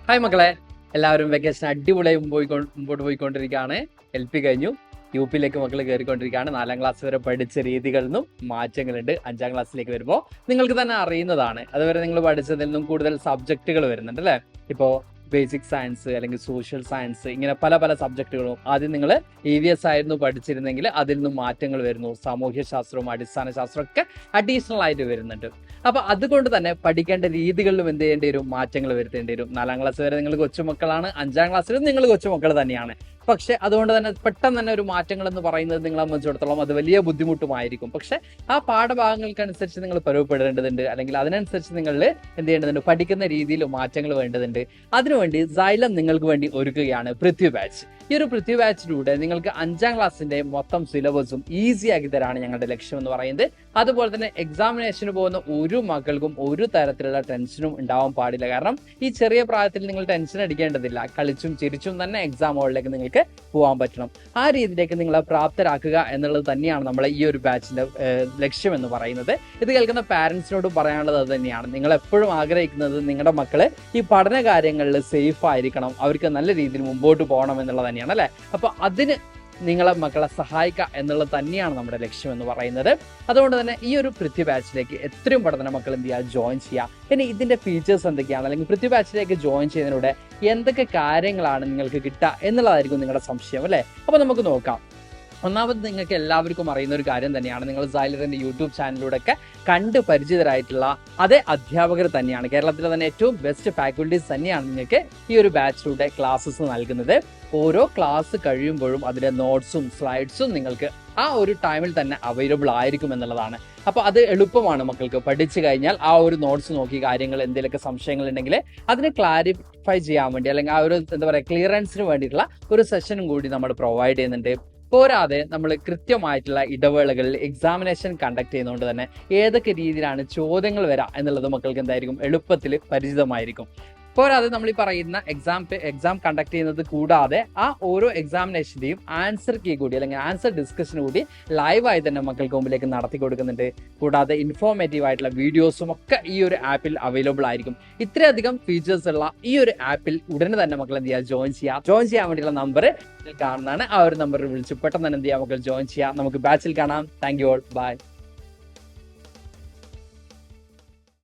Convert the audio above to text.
Hi മക്കളെ, എല്ലാവരും vacation അടിപൊളിയായി മുമ്പോട്ട് പോയിക്കൊണ്ടിരിക്കുകയാണ്. LP കഴിഞ്ഞു, UP-യിലേക്ക് മക്കൾ കയറിക്കൊണ്ടിരിക്കുകയാണ്. 4ാം ക്ലാസ് വരെ പഠിച്ച രീതികളിൽ നിന്നും മാറ്റങ്ങളുണ്ട്. 5ാം ക്ലാസ്സിലേക്ക് വരുമ്പോൾ നിങ്ങൾക്ക് തന്നെ അറിയുന്നതാണ്, അതുവരെ നിങ്ങൾ പഠിച്ചതിൽ നിന്നും കൂടുതൽ സബ്ജക്റ്റുകൾ വരുന്നുണ്ട് അല്ലേ. ഇപ്പോൾ ബേസിക് സയൻസ് അല്ലെങ്കിൽ സോഷ്യൽ സയൻസ്, ഇങ്ങനെ പല പല സബ്ജക്റ്റുകളും ആദ്യം നിങ്ങൾ EVS ആയിരുന്നു പഠിച്ചിരുന്നെങ്കിൽ അതിൽ നിന്നും മാറ്റങ്ങൾ വരുന്നു. സാമൂഹ്യ ശാസ്ത്രവും അടിസ്ഥാന ശാസ്ത്രവും ഒക്കെ അഡീഷണൽ ആയിട്ട് വരുന്നുണ്ട്. അപ്പൊ അതുകൊണ്ട് തന്നെ പഠിക്കേണ്ട രീതികളിലും എന്ത് ചെയ്യേണ്ടി വരും, മാറ്റങ്ങൾ വരുത്തേണ്ടി വരും. 4ാം ക്ലാസ് വരെ നിങ്ങൾ കൊച്ചുമക്കളാണ്, 5ാം ക്ലാസ്സിലും നിങ്ങൾ കൊച്ചുമക്കൾ തന്നെയാണ്. പക്ഷെ അതുകൊണ്ട് തന്നെ പെട്ടെന്ന് തന്നെ ഒരു മാറ്റങ്ങൾ എന്ന് പറയുന്നത് നിങ്ങളെ സംബന്ധിച്ചിടത്തോളം അത് വലിയ ബുദ്ധിമുട്ടുമായിരിക്കും. പക്ഷെ ആ പാഠഭാഗങ്ങൾക്കനുസരിച്ച് നിങ്ങൾ പരുവപ്പെടേണ്ടതുണ്ട്, അല്ലെങ്കിൽ അതിനനുസരിച്ച് നിങ്ങൾ എന്ത് ചെയ്യേണ്ടതുണ്ട്, പഠിക്കുന്ന രീതിയിൽ മാറ്റങ്ങൾ വേണ്ടതുണ്ട്. അതിനുവേണ്ടി സൈലം നിങ്ങൾക്ക് വേണ്ടി ഒരുക്കുകയാണ് പൃഥ്വി ബാച്ച്. ഈ ഒരു പൃഥ്വി ബാച്ചിലൂടെ നിങ്ങൾക്ക് 5ാം ക്ലാസ്സിന്റെ മൊത്തം സിലബസും ഈസി ആക്കി തരാണ് ഞങ്ങളുടെ ലക്ഷ്യം എന്ന് പറയുന്നത്. അതുപോലെ തന്നെ എക്സാമിനേഷന് പോകുന്ന ഒരു മക്കൾക്കും ഒരു തരത്തിലുള്ള ടെൻഷനും ഉണ്ടാവാൻ പാടില്ല. കാരണം ഈ ചെറിയ പ്രായത്തിൽ നിങ്ങൾ ടെൻഷൻ അടിക്കേണ്ടതില്ല. കളിച്ചും ചിരിച്ചും തന്നെ എക്സാം ഹോളിലേക്ക് നിങ്ങൾക്ക് പോകാൻ പറ്റണം. ആ രീതിയിലേക്ക് നിങ്ങളെ പ്രാപ്തരാക്കുക എന്നുള്ളത് തന്നെയാണ് നമ്മളെ ഈ ഒരു ബാച്ചിന്റെ ലക്ഷ്യം എന്ന് പറയുന്നത്. ഇത് കേൾക്കുന്ന പാരന്റ്സിനോട് പറയാനുള്ളത് അത് തന്നെയാണ്. നിങ്ങൾ എപ്പോഴും ആഗ്രഹിക്കുന്നത് നിങ്ങളുടെ മക്കള് ഈ പഠന കാര്യങ്ങളിൽ സേഫ് ആയിരിക്കണം, അവർക്ക് നല്ല രീതിയിൽ മുമ്പോട്ട് പോകണം എന്നുള്ളത് തന്നെയാണ് അല്ലെ. അപ്പൊ അതിന് നിങ്ങളെ മക്കളെ സഹായിക്കുക എന്നുള്ളത് തന്നെയാണ് നമ്മുടെ ലക്ഷ്യം എന്ന് പറയുന്നത്. അതുകൊണ്ട് തന്നെ ഈ ഒരു പൃഥ്വി ബാച്ചിലേക്ക് എത്രയും പെട്ടെന്ന് മക്കൾ എന്ത് ചെയ്യുക, ജോയിൻ ചെയ്യുക. ഇനി ഇതിന്റെ ഫീച്ചേഴ്സ് എന്തൊക്കെയാണ്, അല്ലെങ്കിൽ പൃഥ്വി ബാച്ചിലേക്ക് ജോയിൻ ചെയ്യുന്നതിലൂടെ എന്തൊക്കെ കാര്യങ്ങളാണ് നിങ്ങൾക്ക് കിട്ടുക എന്നുള്ളതായിരിക്കും നിങ്ങളുടെ സംശയം അല്ലെ. അപ്പൊ നമുക്ക് നോക്കാം. ഒന്നാമത് നിങ്ങൾക്ക് എല്ലാവർക്കും അറിയുന്ന ഒരു കാര്യം തന്നെയാണ്, നിങ്ങൾ സൈലറിന്റെ യൂട്യൂബ് ചാനലിലൂടെ ഒക്കെ കണ്ട് പരിചിതരായിട്ടുള്ള അതേ അധ്യാപകർ തന്നെയാണ്. കേരളത്തിലെ തന്നെ ഏറ്റവും ബെസ്റ്റ് ഫാക്കൽറ്റീസ് തന്നെയാണ് നിങ്ങൾക്ക് ഈ ഒരു ബാച്ചിലൂടെ ക്ലാസ്സസ് നൽകുന്നത്. ഓരോ ക്ലാസ് കഴിയുമ്പോഴും അതിന്റെ നോട്ട്സും സ്ലൈഡ്സും നിങ്ങൾക്ക് ആ ഒരു ടൈമിൽ തന്നെ അവൈലബിൾ ആയിരിക്കും എന്നുള്ളതാണ്. അപ്പൊ അത് എളുപ്പമാണ് മക്കൾക്ക്. പഠിച്ചു കഴിഞ്ഞാൽ ആ ഒരു നോട്ട്സ് നോക്കി കാര്യങ്ങൾ എന്തെങ്കിലുമൊക്കെ സംശയങ്ങൾ ഉണ്ടെങ്കിൽ അതിനെ ക്ലാരിഫൈ ചെയ്യാൻ വേണ്ടി, അല്ലെങ്കിൽ ആ ഒരു എന്താ പറയുക ക്ലിയറൻസിന് വേണ്ടിയിട്ടുള്ള ഒരു സെഷനും കൂടി നമ്മൾ പ്രൊവൈഡ് ചെയ്യുന്നുണ്ട്. പോരാതെ നമ്മൾ കൃത്യമായിട്ടുള്ള ഇടവേളകളിൽ എക്സാമിനേഷൻ കണ്ടക്ട് ചെയ്യുന്നതുകൊണ്ട് തന്നെ ഏതൊക്കെ രീതിയിലാണ് ചോദ്യങ്ങൾ വരിക എന്നുള്ളത് മക്കൾക്ക് എന്തായിരിക്കും, എളുപ്പത്തിൽ പരിചിതമായിരിക്കും. പോരാതെ നമ്മൾ ഈ പറയുന്ന എക്സാം കണ്ടക്ട് ചെയ്യുന്നത് കൂടാതെ ആ ഓരോ എക്സാമിനേഷന്റെയും ആൻസർ കീ കൂടി, അല്ലെങ്കിൽ ആൻസർ ഡിസ്കഷൻ കൂടി ലൈവായി തന്നെ മക്കൾക്ക് മുമ്പിലേക്ക് നടത്തി കൊടുക്കുന്നുണ്ട്. കൂടാതെ ഇൻഫോർമേറ്റീവ് ആയിട്ടുള്ള വീഡിയോസും ഒക്കെ ഈ ഒരു ആപ്പിൽ അവൈലബിൾ ആയിരിക്കും. ഇത്രയധികം ഫീച്ചേഴ്സ് ഉള്ള ഈ ഒരു ആപ്പിൽ ഉടനെ തന്നെ മക്കൾ എന്ത് ചെയ്യുക, ജോയിൻ ചെയ്യാൻ വേണ്ടിയുള്ള നമ്പർ കാണുന്നതാണ്. ആ ഒരു നമ്പറിൽ വിളിച്ച് പെട്ടെന്ന് തന്നെ എന്ത് ചെയ്യുക, മക്കൾ ജോയിൻ ചെയ്യാം. നമുക്ക് ബാച്ചിൽ കാണാം. Thank you all, by.